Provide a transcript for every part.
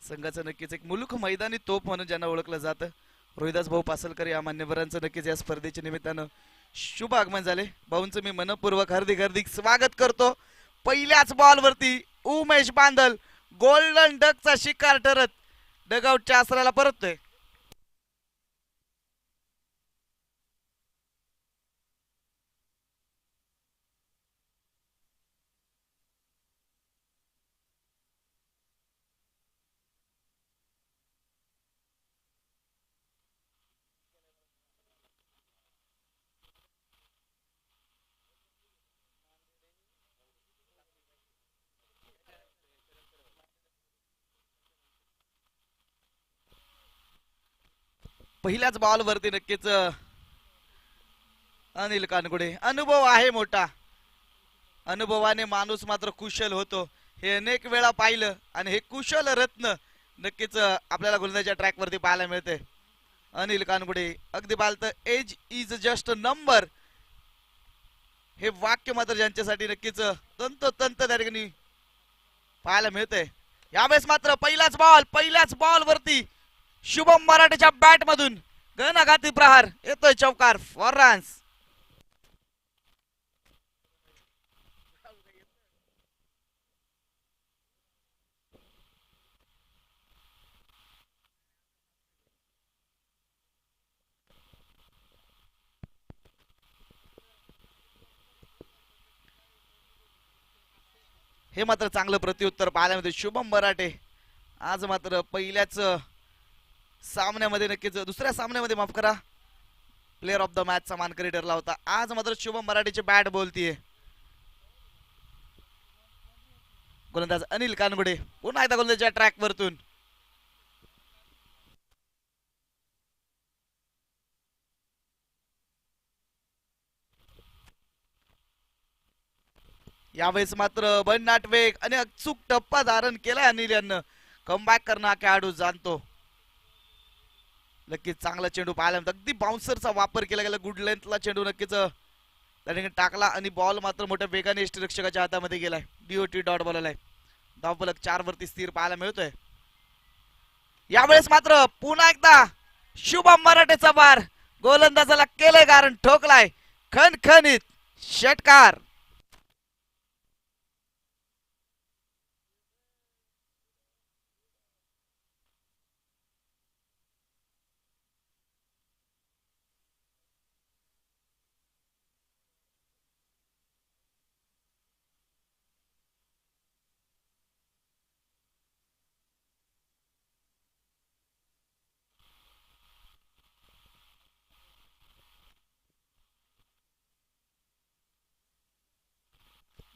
संघाचं नक्कीच एक मुलूख मैदानी तोप म्हणून ज्यांना ओळखलं जातं रोहिदास भाऊ पासलकर या मान्यवरांचं नक्कीच या स्पर्धेच्या निमित्तानं शुभ आगमन झाले. भाऊंचं मी मनपूर्वक हार्दिक हार्दिक स्वागत करतो. पहिल्याच बॉलवरती उमेश बांदल गोल्डन डकचा शिकार ठरत डगआउटच्या आसराला परततोय. पहिल्याच बॉलवरती नक्कीच अनिल कानगुडे अनुभव आहे मोठा. अनुभवाने माणूस मात्र कुशल होतो हे अनेक वेळा पाहिलं आणि हे कुशल रत्न नक्कीच आपल्याला गोलंदाजीच्या ट्रॅक वरती पाहायला मिळते. अनिल कानगुडे अगदी बालत age is just a number हे वाक्य मात्र ज्यांच्यासाठी नक्कीच तंतोतंत त्या ठिकाणी पाहायला मिळते. यावेळेस मात्र पहिल्याच बॉल वरती शुभम मराठेच्या बॅट मधून घणाघाती प्रहार येतोय चौकार फॉर रन्स. हे मात्र चांगलं प्रत्युत्तर पाहायला मिळते. शुभम मराठे आज मात्र पहिल्याच सामन्यामध्ये नक्कीच दुसऱ्या सामन्यामध्ये माफ करा प्लेअर ऑफ द मॅचचा मानकरी ठरला होता. आज मात्र शुभम मराठेची बॅट बोलतीये. गोलंदाज अनिल कानगुडे पुन्हा एकदा गोलंदाजीच्या ट्रॅक वरतून यावेळेस मात्र भन्नाट वेग आणि अचूक टप्पा धारण केलाय अनिल यांना. कमबॅक करणं खेळाडू जाणतो. नक्कीच चांगला चेंडू पाहायला अगदी बाउन्सरचा वापर केला गेला. गुड लेंथला चेंडू नक्कीच त्या ठिकाणी टाकला आणि बॉल मात्र मोठ्या वेगाने यष्टीरक्षकाच्या हातामध्ये गेलाय. डीओटी डॉट बॉल आलाय. धावफलक 4 वरती स्थिर पाहायला मिळतोय. यावेळेस मात्र पुन्हा एकदा शुभम मराठेचा बार गोलंदाजाला केलंय कारण ठोकलाय खणखणीत षटकार.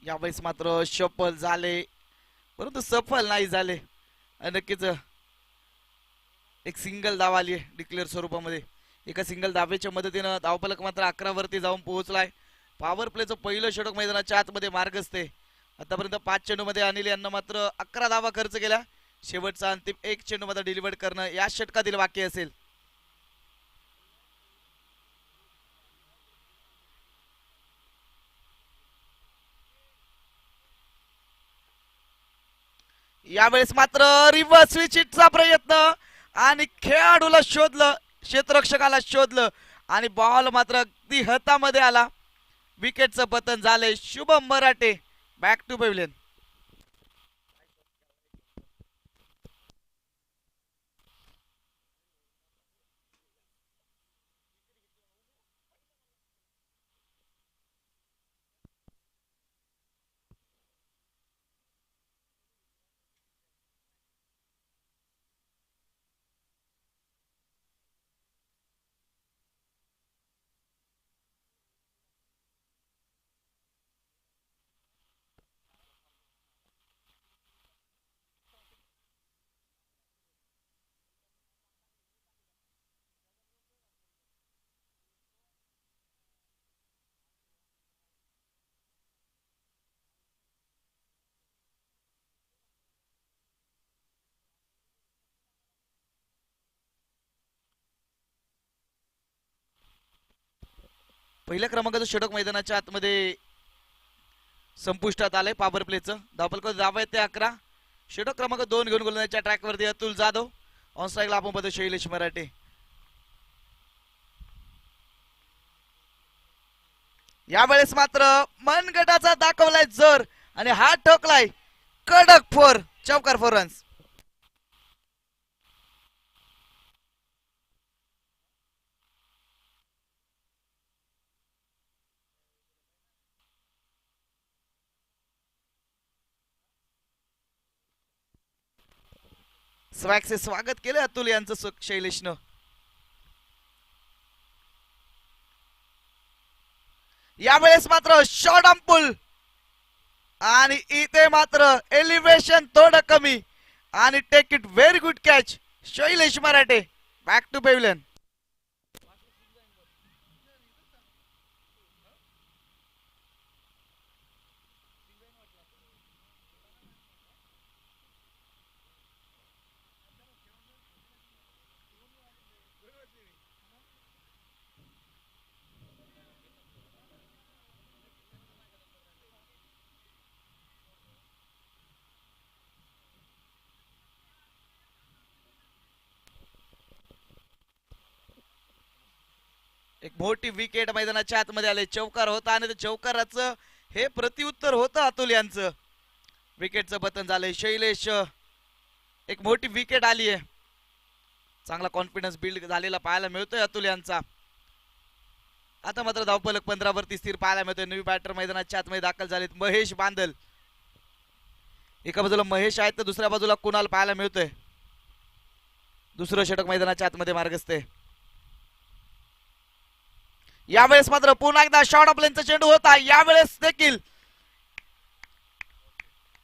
यावेळेस मात्र सफल झाले परंतु सफल नाही झाले. नक्कीच एक सिंगल धाव आली आहे डिक्लेअर स्वरूपामध्ये. एका सिंगल धावेच्या मदतीनं धावफलक मात्र 11 वरती जाऊन पोहोचलाय. पॉवर प्लेचं पहिलं षटक मैदानाच्या आतमध्ये मार्गस्थ. आतापर्यंत 5 चेंडूमध्ये अनिल यांना मात्र 11 धावा खर्च केल्या. शेवटचा अंतिम 1 चेंडू मध्ये डिलिव्हर करणं या षटकातील वाक्य असेल. यावेळेस मात्र रिव्हर्स स्विचचा प्रयत्न आणि खेळाडूला शोधलं क्षेत्ररक्षकाला शोधलं आणि बॉल मात्र अगदी हातामध्ये आला. विकेटचं पतन झालंय. शुभम मराठे बॅक टू पॅव्हिलियन. पहिल्या क्रमांकाचं षटक मैदानाच्या आतमध्ये संपुष्टात आलंय. पॉवर प्लेचं धावफलक धावा येते 11. षटक क्रमांक 2 घेऊन गोलंदाजीच्या ट्रॅक वरती अतुल जाधव. ऑन स्ट्राईकला आपण पाहतो शैलेश मराठे. यावेळेस मात्र मनगटाचा दाखवलाय जोर आणि हात ठोकलाय कडक फोर, चौकार 4 रन्स. स्वॅगचे स्वागत केले अतुल यांचं शैलेशनं. यावेळेस मात्र शॉर्ट ऑन पुल आणि इथे मात्र एलिव्हेशन थोडं कमी आणि take it very good catch Shailesh Marathe. Back to pavilion. एक मोठी विकेट मैदानाच्या आतमध्ये आले. चौकार होता आणि चौकाराचं हे प्रतिउत्तर होतं अतुल यांचं. विकेटचं पतन झालंय. शैलेश एक मोठी विकेट आली आहे. चांगला कॉन्फिडन्स बिल्ड झालेला पाहायला मिळतोय अतुल यांचा. आता मात्र धावफलक 15 वरती स्थिर पाहायला मिळतोय. नवी बॅटर मैदानाच्या आतमध्ये दाखल झालेत. महेश बांदल. एका बाजूला महेश आहेत तर दुसऱ्या बाजूला कुणाल पाहायला मिळतोय. दुसरं षटक मैदानाच्या आतमध्ये मार्गस्थ आहे. यावेळेस मात्र पुन्हा एकदा शॉर्ट ऑफ लेनचा चेंडू होता. यावेळेस देखील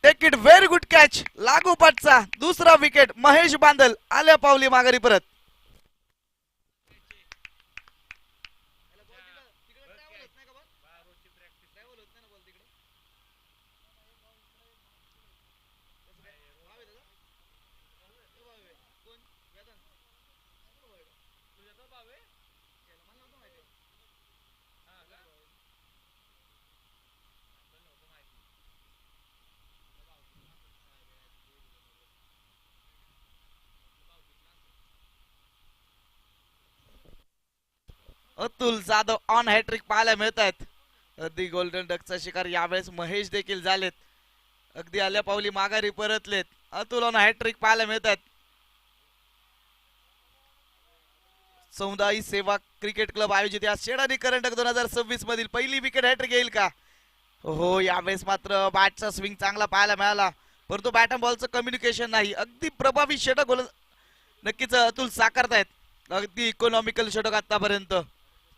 take it very good catch लागोपाठचा दुसरा विकेट. महेश बांदल आल्या पावली माघारी परत. अतुल जाधव ऑन हॅट्रिक पाहायला मिळत आहेत. अगदी गोल्डन डकचा शिकार यावेळेस महेश देखील झालेत. अगदी आल्या पावली माघारी परतलेत. अतुल ऑन हॅट्रिक पाहायला मिळत आहेत. समुदायी सेवा क्रिकेट क्लब आयोजित या शेडानी करंडक 2026 मधील पहिली विकेट हॅट्रिक येईल का? हो, यावेळेस मात्र बॅटचा स्विंग चांगला पाहायला मिळाला, परंतु बॅट अँड बॉलचं कम्युनिकेशन नाही. अगदी प्रभावी षटक नक्कीच अतुल साकारतायत. अगदी इकॉनॉमिकल षटक आतापर्यंत.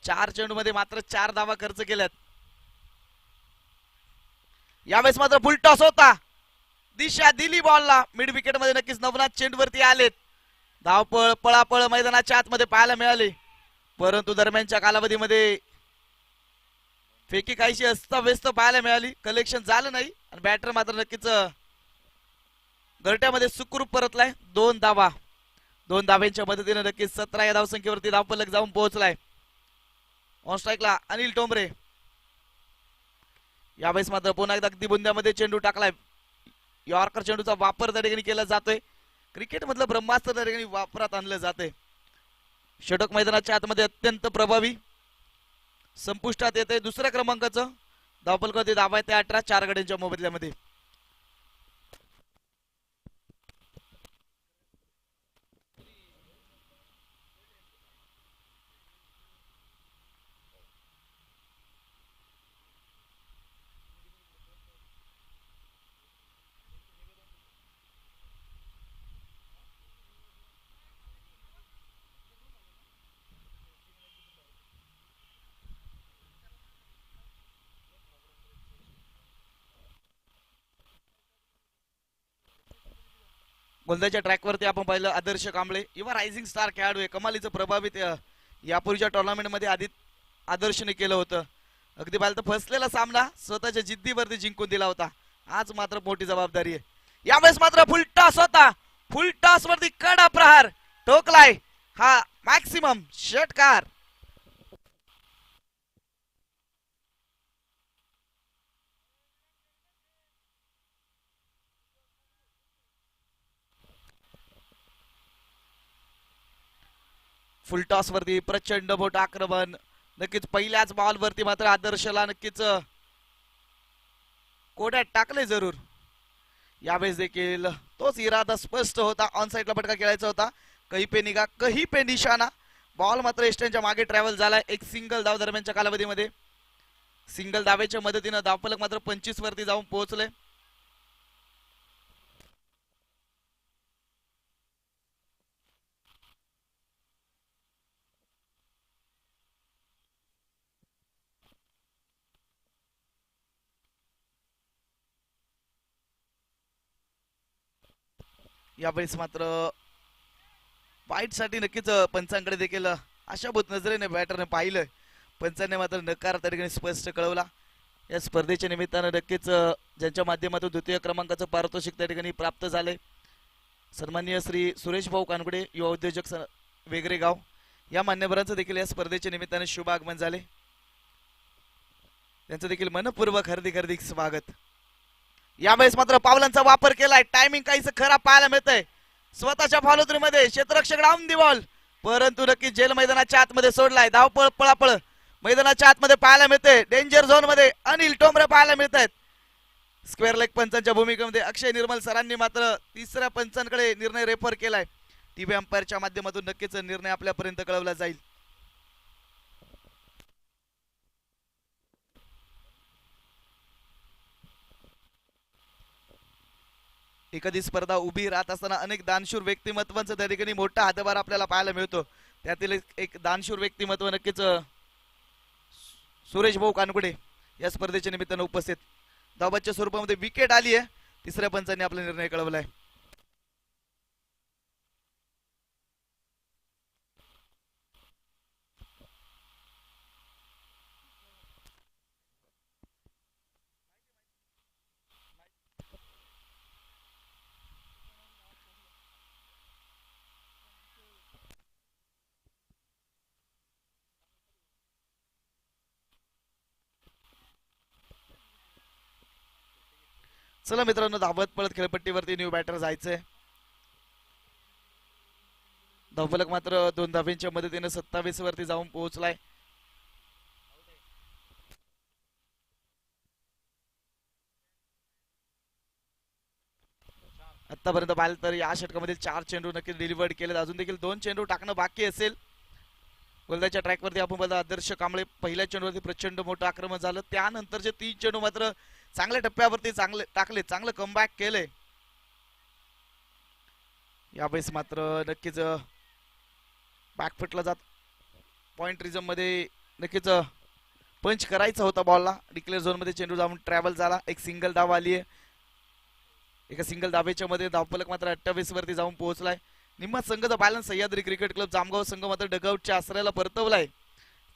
4 चेंडू मध्ये मात्र 4 धावा खर्च केल्यात. यावेळेस मात्र फुल टॉस होता. दिशा दिली बॉलला. मिड विकेट मध्ये नक्कीच नवनाथ चेंडूवरती आलेत. धावपळ पळापळ मैदानाच्या आतमध्ये पाहायला मिळाली, परंतु दरम्यानच्या कालावधीमध्ये फेकी काहीशी अस्ताव्यस्त पाहायला मिळाली. कलेक्शन झालं नाही आणि बॅटर मात्र नक्कीच घरट्यामध्ये सुखरूप परतलाय. 2 धावा. 2 धाव्यांच्या मदतीने नक्कीच 17 या धावसंख्येवरती धावफलक जाऊन पोहोचलाय. ऑन स्ट्राईकला अनिल टोंबरे. यावेळेस मात्र पुन्हा एकदा अगदी बुंद्यामध्ये चेंडू टाकलाय. यॉर्कर चेंडूचा वापर त्या ठिकाणी केला जातोय. क्रिकेट मधलं ब्रह्मास्त्र त्या ठिकाणी वापरात आणलं जाते. षटक मैदानाच्या आतमध्ये अत्यंत प्रभावी संपुष्टात येते. दुसऱ्या क्रमांकाचं धावफलक धावा येते 18 4 गड्यांच्या मोबदल्यामध्ये. गोलंदाजीच्या ट्रॅकवरती आपण पाहिलं आदर्श कांबळे. युवा रायझिंग स्टार खेळाडू आहे. कमालीचं प्रभावित यापूर्वीच्या टुर्नामेंट मध्ये आदर्शने केलं होतं. अगदी पाहिलं तर फसलेला सामना स्वतःच्या जिद्दीवरती जिंकून दिला होता. आज मात्र मोठी जबाबदारी आहे. यावेळेस मात्र फुल टॉस होता. फुल टॉस वरती कडा प्रहार ठोकलाय हा मॅक्सिमम षटकार. फुलटॉस वरती प्रचंड मोठं आक्रमण. नक्कीच पहिल्याच बॉल वरती मात्र आदर्शला नक्कीच कोड्यात टाकले जरूर. यावेळेस देखील तोच इरादा स्पष्ट होता, ऑन साईडला फटका खेळायचा होता. कही पे निघा कही पे निशाणा. बॉल मात्र एस्टनच्या मागे ट्रॅव्हल झालाय. एक सिंगल धाव दरम्यानच्या कालावधीमध्ये. सिंगल धावेच्या मदतीनं धावफलक मात्र 25 वरती जाऊन पोहोचले. यावेळेस मात्र वाईट साठी नक्कीच पंचांकडे देखील आशाभूत नजरेने बॅटरने पाहिलं. पंचांनी मात्र नकार त्या ठिकाणी स्पष्ट कळवला. या स्पर्धेच्या निमित्तानं नक्कीच ज्यांच्या माध्यमातून द्वितीय क्रमांकाचं पारितोषिक त्या ठिकाणी प्राप्त झाले, सन्माननीय श्री सुरेश भाऊ कानगुडे, युवा उद्योजक वेगरे गाव, या मान्यवरांचं देखील या स्पर्धेच्या निमित्ताने शुभ आगमन झाले. त्यांचं देखील मनपूर्वक हार्दिक हार्दिक स्वागत. यावेळेस मात्र पावलांचा वापर केलाय. टायमिंग काहीच खराब पाहायला मिळतंय. स्वतःच्या फॉलोथ्रूमध्ये क्षेत्ररक्षक डाऊन दी बॉल, परंतु नक्की जेल मैदानाच्या आतमध्ये सोडलाय. धावपळ पळापळ मैदानाच्या आतमध्ये पाहायला मिळते. डेंजर झोन मध्ये अनिल टोमरे पाहायला मिळत आहेत. स्क्वेअर लेग पंचांच्या भूमिकेमध्ये अक्षय निर्मल सरांनी मात्र तिसऱ्या पंचांकडे निर्णय रेफर केलाय. टीव्ही अंपायरच्या माध्यमातून नक्कीच निर्णय आपल्यापर्यंत कळवला जाईल. एखादी स्पर्धा उभी राहत असताना अनेक दानशूर व्यक्तिमत्वांचा त्या ठिकाणी मोठा हातभार आपल्याला पाहायला मिळतो. त्यातील एक दानशूर व्यक्तिमत्व नक्कीच सुरेश भाऊ कानगुडे या स्पर्धेच्या निमित्तानं उपस्थित. धावबाच्या स्वरूपामध्ये विकेट आली आहे. तिसऱ्या पंचांनी आपला निर्णय कळवलाय. चला मित्रांनो, धावत पळत खेळपट्टीवरती न्यू बॅटर जायचंय. धावफलक मात्र 2 धावेंच्या मदतीने 27 वरती जाऊन पोहोचलाय. आतापर्यंत पाहिलं तर या षटकामध्ये 4 चेंडू नक्की डिलिव्हर्ड केले. अजून देखील 2 चेंडू टाकणं बाकी असेल. गोलंदाजच्या ट्रॅकवरती आपण बघा आदर्श कांबळे पहिल्या चेंडूवरती प्रचंड मोठं आक्रमण झालं. त्यानंतरचे 3 चेंडू मात्र चांगल्या टप्प्यावरती चांगले टाकले, चांगलं कमबॅक केले. यावेळेस मात्र नक्कीच बॅकफुटला जात पॉइंट रिझम मध्ये नक्कीच पंच करायचा होता बॉलला. डिक्लेअर झोन मध्ये चेंडू जाऊन ट्रॅव्हल झाला. एक सिंगल धाव आली आहे. एका सिंगल धावेच्या मध्ये धावफलक मात्र 28 वरती जाऊन पोहोचलाय. निम्मा संघाचा balance Sahyadri cricket club Jamgaon संघ मात्र डगआउटच्या आश्रयाला परतवलाय.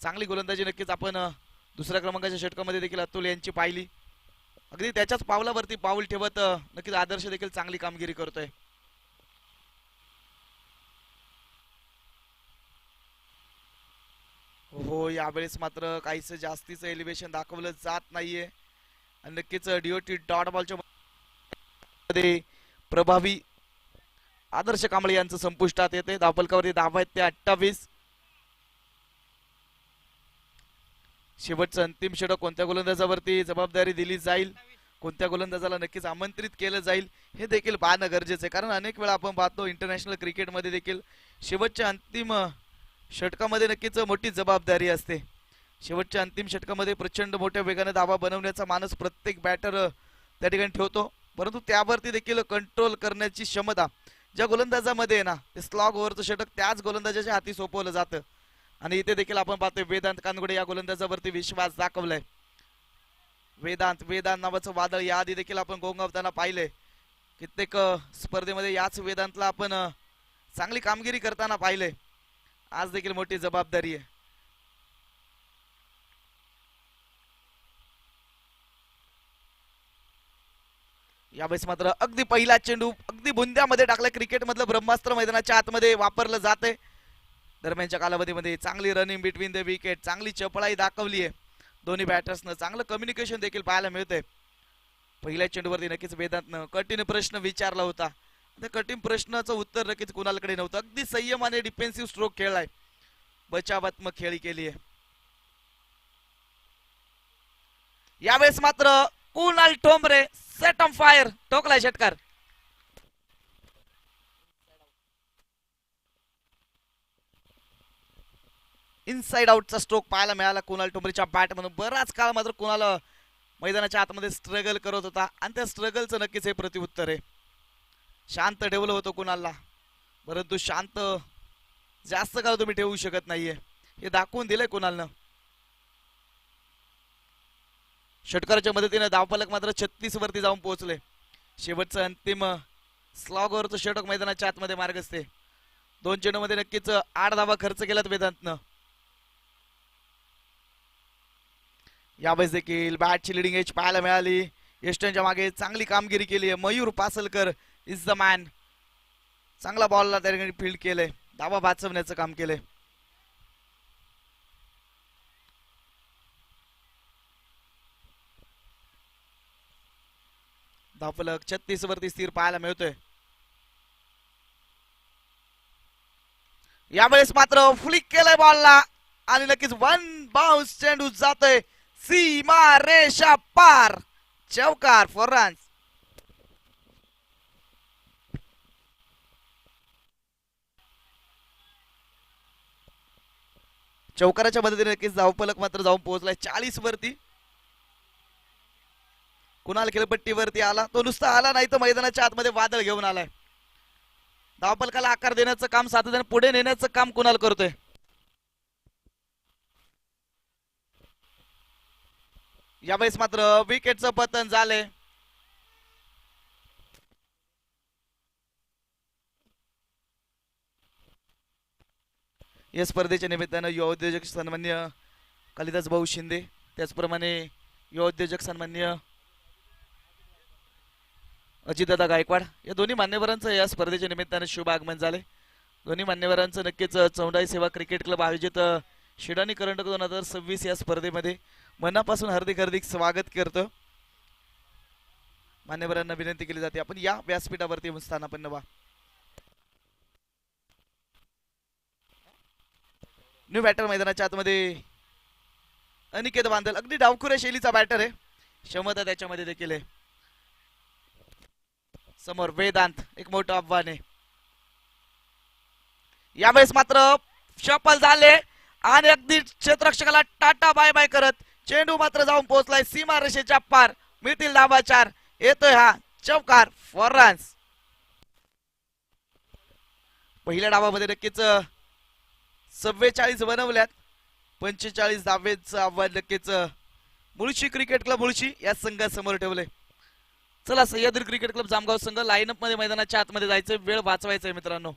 चांगली गोलंदाजी नक्कीच आपण दुसऱ्या क्रमांकाच्या षटकामध्ये देखील अतुल यांची पाहिली. अगदी त्याच्याच पावलावरती पाऊल ठेवत नक्कीच आदर्श देखील चांगली कामगिरी करतोय. हो, यावेळेस मात्र काहीच जास्तीचं एलिव्हेशन दाखवलं जात नाहीये. आणि नक्कीच डीओटी डॉट बॉलच्या मध्ये प्रभावी आदर्श कांबळे यांचं संपुष्टात येते. धावफलकावरती धावा आहेत ते 28. शेवटचं अंतिम षटक कोणत्या गोलंदाजावरती जबाबदारी दिली जाईल, कोणत्या गोलंदाजाला नक्कीच आमंत्रित केलं जाईल हे देखील पाहणं गरजेचं आहे. कारण अनेक वेळा आपण पाहतो इंटरनॅशनल क्रिकेटमध्ये देखील शेवटच्या अंतिम षटकामध्ये नक्कीच मोठी जबाबदारी असते. शेवटच्या अंतिम षटकामध्ये प्रचंड मोठ्या वेगाने धावा बनवण्याचा मानस प्रत्येक बॅटर त्या ठिकाणी ठेवतो, परंतु त्यावरती देखील कंट्रोल करण्याची क्षमता ज्या गोलंदाजामध्ये आहे ना, ते स्लॉग ओव्हरचं षटक त्याच गोलंदाजाच्या हाती सोपवलं जातं. आणि इथे देखील आपण पाहतोय वेदांत कानगुडे या गोलंदाजावरती विश्वास दाखवलाय. वेदांत नावाचं वादळ याआधी देखील आपण गोंगावताना पाहिलंय. कित्येक स्पर्धेमध्ये याच वेदांतला आपण चांगली कामगिरी करताना पाहिलंय. आज देखील मोठी जबाबदारी आहे. यावेळेस मात्र अगदी पहिला चेंडू अगदी बुंद्यामध्ये टाकला. क्रिकेट मधलं ब्रह्मास्त्र मैदानाच्या आतमध्ये वापरलं जाते. दरम्यानच्या कालावधीमध्ये चांगली रनिंग बिटवीन द विकेट, चांगली चपळाई दाखवली आहे दोन्ही बॅटर्सनं. चांगलं कम्युनिकेशन देखील पाहायला मिळतंय. पहिल्या चेंडूवरती नक्कीच वेदांतनं कठीण प्रश्न विचारला होता. त्या कठीण प्रश्नाचं उत्तर नक्कीच कुणालकडे नव्हतं. अगदी संयमाने डिफेन्सिव्ह स्ट्रोक खेळलाय. बचावात्मक खेळी केली आहे. यावेळेस मात्र Kunal Thombare set on fire ठोकलाय षटकार. इनसाइड आउटचा स्ट्रोक पाहायला मिळाला कुणाल ठोंबरेच्या बॅट म्हणून. बराच काळ मात्र कुणाला मैदानाच्या आतमध्ये स्ट्रगल करत होता आणि त्या स्ट्रगलचं नक्कीच हे प्रत्युत्तर आहे. शांत ठेवलं होतं कुणालला, परंतु शांत जास्त काळ तुम्ही ठेवू शकत नाहीये हे दाखवून दिलंय कुणालनं. षटकाराच्या मदतीने धावफलक मात्र 36 वरती जाऊन पोहोचले. शेवटचं अंतिम स्लॉगवरचं षटक मैदानाच्या आतमध्ये मार्गस्थ आहे. 2 चेंडूमध्ये नक्कीच 8 धावा खर्च केल्यात वेदांतनं. यावेळेस देखील बॅटची लिडिंग एज पाहायला मिळाली. यष्टनच्या मागे चांगली कामगिरी केली आहे. Mayur Pasalkar is the man. चांगला बॉलला त्या ठिकाणी फील्ड केलंय, धावा वाचवण्याचं काम केलंय. धावफलक 36 वरती स्थिर पाहायला मिळतोय. यावेळेस मात्र फ्लिक केलंय बॉलला आणि नक्कीच 1 बाउन्स चेंडू जातोय सीमा रेषा पार. चौकार फॉर रन्स. चौकाराच्या मदतीने नक्कीच धावफलक मात्र जाऊन पोहोचलाय 40 वरती. कुणाल खेळपट्टीवरती आला, तो नुसता आला नाही तर मैदानाच्या आतमध्ये वादळ घेऊन आलाय. धावफलकाला आकार देण्याचं काम, सातत्याने पुढे नेण्याचं काम कुणाल करतोय. यावेळेस मात्र विकेटचं पतन झालंय. या स्पर्धेच्या निमित्तानं युवा उद्योजक सन्मान्य कालिदास भाऊ शिंदे, त्याचप्रमाणे युवा उद्योजक सन्मान्य अजितदादा गायकवाड या दोन्ही मान्यवरांचं या स्पर्धेच्या निमित्तानं शुभ आगमन झाले. दोन्ही मान्यवरांचं नक्कीच चौंडाई सेवा क्रिकेट क्लब आयोजित शिडानी करंडक 2026 या स्पर्धेमध्ये मनापासून हार्दिक हार्दिक स्वागत करतो. मान्यवरांना विनंती केली जाते आपण या व्यासपीठावरती स्थानापन्न व्हा. न्यू बॅटर मैदानाच्या आतमध्ये अनिकेत बांदल अगदी डावखुऱ्या शैलीचा बॅटर आहे, क्षमता त्याच्यामध्ये देखील आहे. समोर वेदांत एक मोठं आव्हान आहे. यावेळेस मात्र शफल झाले आणि अगदी क्षेत्ररक्षकाला टाटा बाय बाय करत चेंडू मात्र जाऊन पोहोचलाय सीमा रेषेच्या पार. मिळतील धावा 4. येतोय हा चौकार फॉर रन्स. पहिल्या डावामध्ये नक्कीच 44 बनवल्यात. 45 धावेचं आव्हान नक्कीच मुळशी क्रिकेट क्लब मुळशी या संघासमोर ठेवले. चला सह्याद्री क्रिकेट क्लब जामगाव संघ लाईनअप मध्ये मैदानाच्या आतमध्ये जायचं, वेळ वाचवायचा आहे मित्रांनो.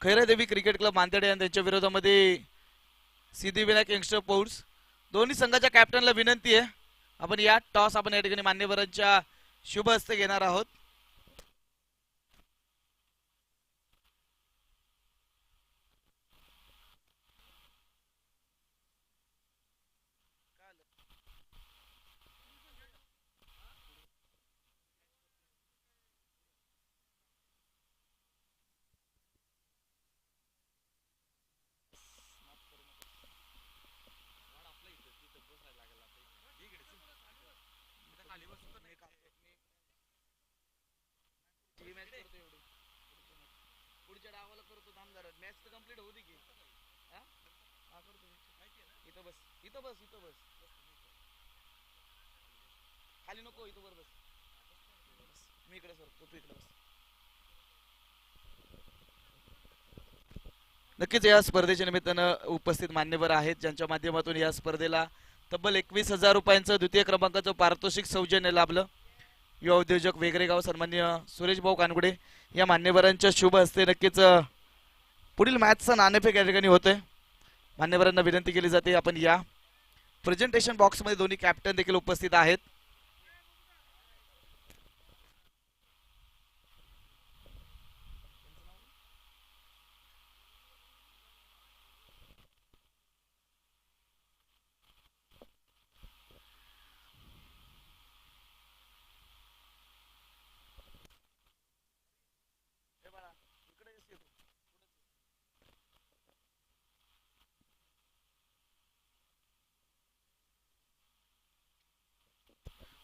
खैरादेवी क्रिकेट क्लब मांदेडे आणि त्यांच्या विरोधामध्ये सिद्धिविनायक यंगस्टर पौड्स. दोन्ही संघाच्या कॅप्टनला विनंती आहे आपण या टॉस आपण या ठिकाणी मान्यवरांच्या शुभ हस्ते घेणार आहोत. पुढच्या डावाला करतो थांबदार मॅच तर कंप्लीट होऊ दे की हा करतो इथं बस इथं बस इथं बस खाली नको इथं वर बस मी इकडे सर तू इकडे बस. नक्कीच या स्पर्धेच्या निमित्तानं उपस्थित मान्यवर आहेत ज्यांच्या माध्यमातून या स्पर्धेला तब्बल 21,000 रुपयांचं द्वितीय क्रमांकाचं पारितोषिक सौजन्य लाभलं. युवा उद्योजक वेगरेगाव सन्माननीय सुरेश भाऊ कानगुडे या मान्यवरांच्या शुभ हस्ते नक्कीच पुढील मॅचचा नाणेफेक या ठिकाणी होतोय. मान्यवरांना विनंती केली जाते आपण या प्रेझेंटेशन बॉक्समध्ये दोन्ही कॅप्टन देखील उपस्थित आहेत.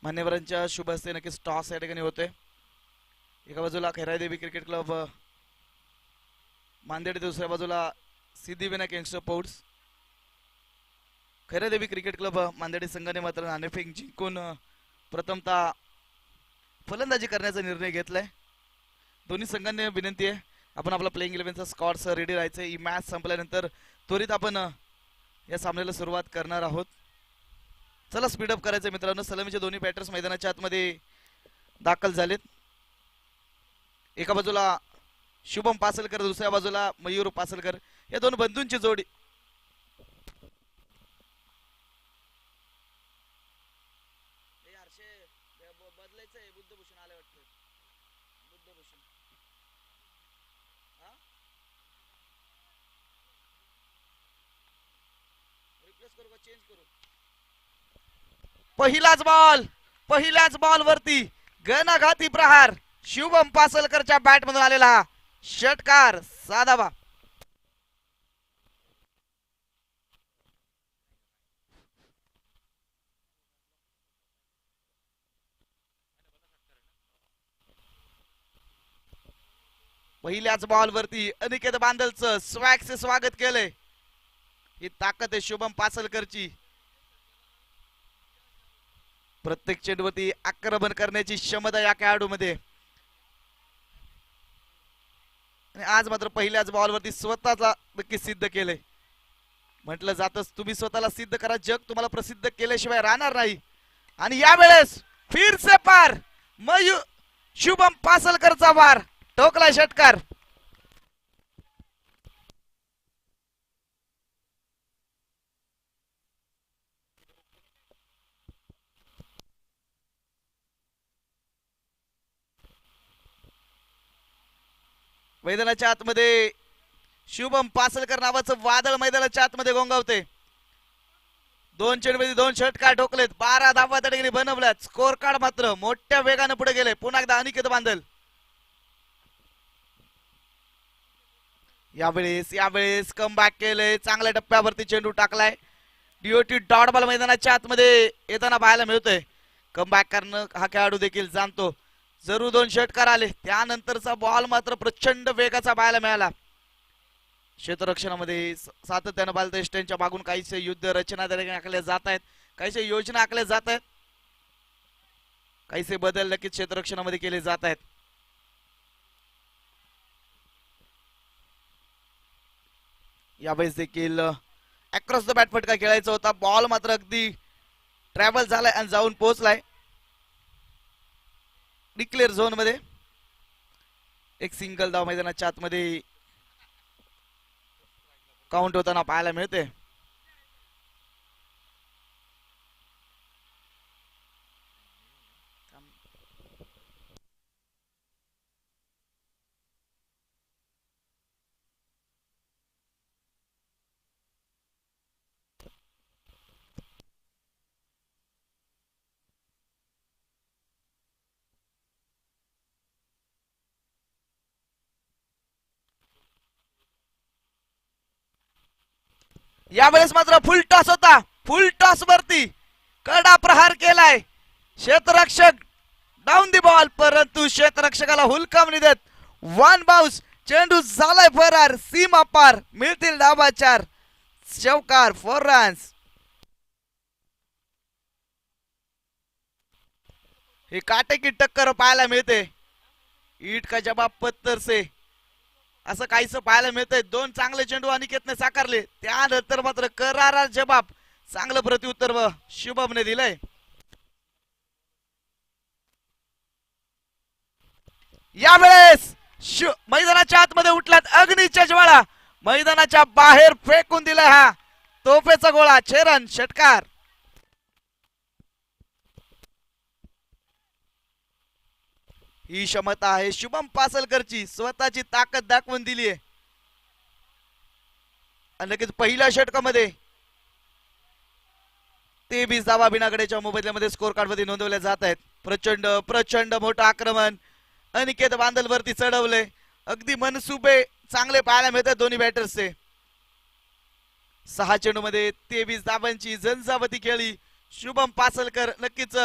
मान्यवरांच्या शुभ हस्ते नक्कीच टॉस या ठिकाणी होतोय. एका बाजूला खैरादेवी क्रिकेट क्लब मांदेड, दुसऱ्या बाजूला Siddhivinayak youngster sports. Khairadevi cricket club मांदेडी संघाने मात्र नाणेफेक जिंकून प्रथमतः फलंदाजी करण्याचा निर्णय घेतलाय. दोन्ही संघांनी विनंती आहे आपण आपला प्लेइंग 11चा स्क्वॉड रेडी राहायचं. ही मॅच संपल्यानंतर त्वरित आपण या सामन्याला सुरुवात करणार आहोत. चला स्पीडअप करायचं मित्रांनो. सलामीचे दोन्ही बॅटर्स मैदानाच्या आतमध्ये दाखल झालेत. एका बाजूला शुभम पासलकर, दुसऱ्या बाजूला मयूर पासलकर, या दोन बंधूंची जोडी. बदलायचंय बुद्धभूषण आले वाटतं. बुद्धभूषण रिप्लेस करू का चेंज करू? पहिल्याच बॉल वरती घणाघाती प्रहार. शुभम पासलकरच्या बॅट मधून आलेला षटकार साधावा. पहिल्याच बॉल वरती अनिकेत बांदलचं स्वॅगचे स्वागत केलंय. ही ताकद आहे शुभम पासलकरची. प्रत्येक चेंडूवरती आक्रमण करण्याची क्षमता या खेळाडूमध्ये. आणि आज मात्र पहिल्याच बॉलवरती स्वतःचा नक्की सिद्ध केलंय. म्हटलं जातच तुम्ही स्वतःला सिद्ध करा, जग तुम्हाला प्रसिद्ध केल्याशिवाय राहणार नाही. आणि यावेळेस फिर से पार शुभम पासलकरचा वार ठोकला षटकार. मैदानाच्या आतमध्ये शुभम पासलकर नावाचं वादळ मैदानाच्या आतमध्ये गोंगावते. दोन चेंडूमध्ये दोन षटकार ठोकलेत. 12 धावा त्या ठिकाणी बनवल्यात. स्कोर कार्ड मात्र मोठ्या वेगाने पुढे गेले. पुन्हा एकदा अनिकेत बांदल. यावेळेस कमबॅक केलंय. चांगल्या टप्प्यावरती चेंडू टाकलाय. डीओटी डॉट बॉल मैदानाच्या आतमध्ये येताना पाहायला मिळतोय. कमबॅक करणं हा खेळाडू देखील जाणतो. जरूर दोन षटकार आले. त्यानंतरचा बॉल मात्र प्रचंड वेगाचा पाहायला मिळाला. क्षेत्ररक्षणामध्ये सातत्यानं बालदेष्टांच्या मागून काहीसे युद्ध रचना आखल्या जात आहेत. काहीसे योजना आखल्या जात आहेत. काहीसे बदल नक्कीच क्षेत्ररक्षणामध्ये केले जात आहेत. यावेळेस देखील अक्रॉस द बॅट फटका खेळायचा होता. बॉल मात्र अगदी ट्रॅव्हल झालाय आणि जाऊन पोहोचलाय डिक्लेअर झोन मध्ये. एक सिंगल धाव मैदानाच्या आतमध्ये काउंट होताना पाहायला मिळते. यावेळेस मात्र फुल टॉस होता. फुल टॉस वरती कडा प्रहार केलाय क्षेत्ररक्षक डाऊन दी बॉल, परंतु क्षेत्ररक्षकाला हुलकावणी देत वन बाउन्स चेंडू झालाय फरार, सीमा पार, मिळतील डाबा 4. चौकार फॉर रन्स. ही काटेकी टक्कर पाहायला मिळते. ईट का जवाब पत्थर से असं काहीच पाहायला मिळतंय. 2 चांगले चेंडू अनिकेतने साकारले, त्यानंतर मात्र करारा जवाब. चांगलं प्रत्युत्तर शुभमने दिलंय. यावेळेस मैदानाच्या आतमध्ये उठल्यात अग्नीच्या ज्वाळा, मैदानाच्या बाहेर फेकून दिलाय हा तोफेचा गोळा. चेरन षटकार. ही क्षमता आहे शुभम पासलकरची, स्वतःची ताकद दाखवून दिली आहे. आणि लगेच पहिल्या षटकामध्ये 23 धावा बिनागडेच्या मोबदल्यामध्ये स्कोर कार्ड मध्ये नोंदवल्या जात आहेत. प्रचंड प्रचंड मोठं आक्रमण अनिकेत बांदल वरती चढवले. अगदी मनसुबे चांगले पाहायला मिळतात दोन्ही बॅटर्सचे. 6 चेंडू मध्ये 23 धावांची झंझावती खेळी. शुभम पासलकर नक्कीच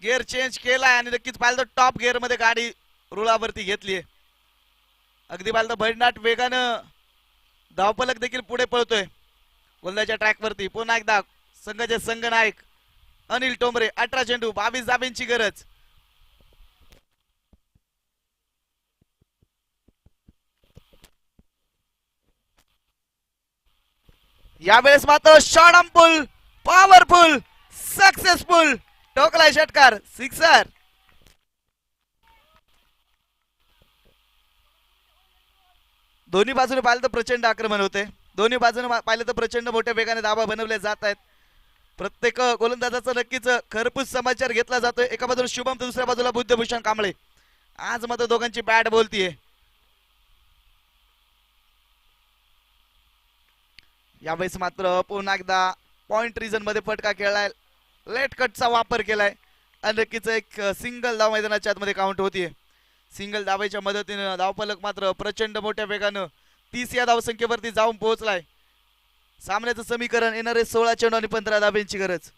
गिअर चेंज केलाय आणि नक्कीच पाहिलं तर टॉप गिअर मध्ये गाडी रुळावरती घेतली. अगदी पाहिलं तर भडनाट वेगानं धावपलक देखील पुढे पळतोय गोलंदाजच्या ट्रॅक वरती. पुन्हा एकदा संघाचे संघनायक अनिल टोंबरे. 18 चेंडू 22 धाब्यांची गरज. यावेळेस मात्र शॉर्टफुल, पॉवरफुल, सक्सेसफुल टोकलाय षटकार, सिक्सर. दोन्ही बाजूने पाहिलं तर प्रचंड आक्रमण होते. दोन्ही बाजूने पाहिलं तर प्रचंड मोठ्या वेगाने धावा बनवल्या जात आहेत. प्रत्येक गोलंदाजाचा नक्कीच खरपूस समाचार घेतला जातोय. एका बाजूला शुभम तर दुसऱ्या बाजूला बुद्धभूषण कांबळे. आज मात्र दोघांची बॅट बोलतीये. यावेळेस मात्र पुन्हा एकदा पॉइंट रिजन मध्ये फटका खेळलाय, लेट कटचा वापर केलाय आणि नक्कीच एक सिंगल धाव मैदानाच्या आतमध्ये काउंट होतीये. सिंगल धावेच्या मदतीने धावफलक मात्र प्रचंड मोठ्या वेगानं 30 या धावसंख्येवरती जाऊन पोहोचलाय. सामन्याचं समीकरण येणारे 16 चेंडू आणि 15 धाब्यांची गरज.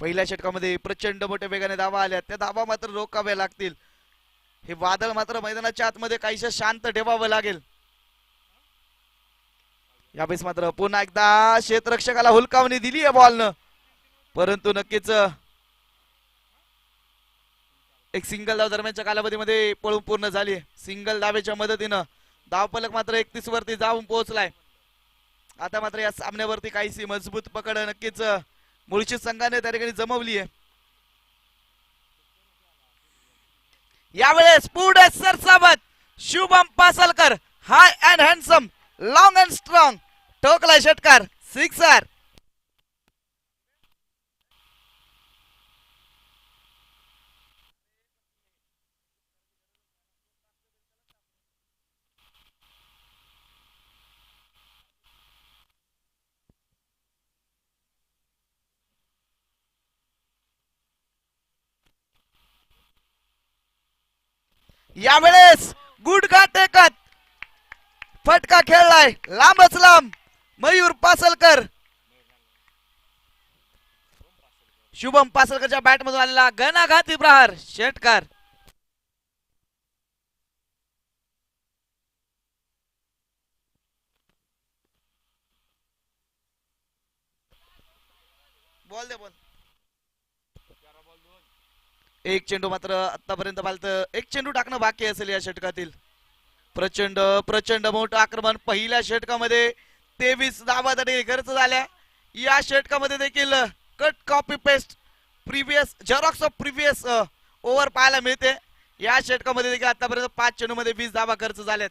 पहिल्या षटकामध्ये प्रचंड मोठ्या वेगाने धावा आल्या, त्या धावा मात्र रोखाव्या लागतील. हे वादळ मात्र मैदानाच्या आतमध्ये काहीशा शांत ठेवावं लागेल. यावेळेस मात्र पुन्हा एकदा क्षेत्ररक्षकाला हुलकावणी दिली आहे बॉलनं, परंतु नक्कीच एक सिंगल धाव दरम्यानच्या कालावधीमध्ये पळून पूर्ण झाली. सिंगल धावेच्या मदतीनं धावफलक मात्र 31 वरती जाऊन पोहोचलाय. आता मात्र या सामन्यावरती काहीशी मजबूत पकड नक्कीच मुळशी संघाने त्या ठिकाणी जमवली आहे. यावेळेस पुढे सरसावत Shubham Pasalkar, high and handsome, long and strong ठोकलाय षटकार, सिक्सर. यावेळेस गुडघा टेकत फटका खेळलाय लांबच लांब मयूर पासलकर. शुभम पासलकरच्या बॅट मधून आलेला घणाघाती प्रहार, षटकार. बॉल दे बॉल. एक चेंडू मात्र आतापर्यंत पाहिलं एक चेंडू टाकणं बाकी असेल या षटकातील. प्रचंड प्रचंड मोठं आक्रमण पहिल्या षटकामध्ये 23 धावा गरज झाल्या. या षटकामध्ये देखील cut copy paste previous Xerox of previous over पाहायला मिळते. या षटकामध्ये देखील आतापर्यंत 5 चेंडू मध्ये 20 धावा खर्च झाल्यात.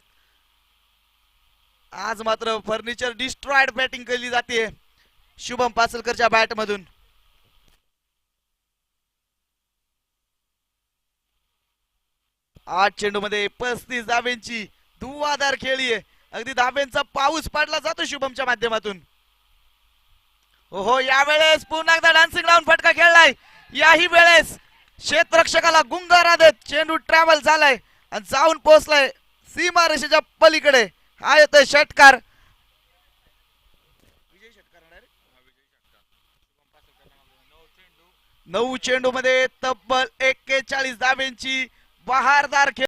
आज मात्र फर्निचर डिस्ट्रॉयड बॅटिंग केली जाते शुभम पासलकरच्या बॅट मधून. 8 चेंडू मध्ये 35 धाब्यांची धुवाधार खेळी आहे. अगदी धाब्यांचा पाऊस पडला जातो शुभमच्या माध्यमातून. हो यावेळेस पुन्हा एकदा डान्सिंग लावून फटका खेळलाय. याही वेळेस क्षेत्ररक्षकाला गुंगारा देत चेंडू ट्रॅव्हल झालाय आणि जाऊन पोहोचलाय सीमा रेषेच्या पलीकडे. हा येतोय षटकार. 9 चेंडू मध्ये तब्बल 41 धाब्यांची बहारदार खेळ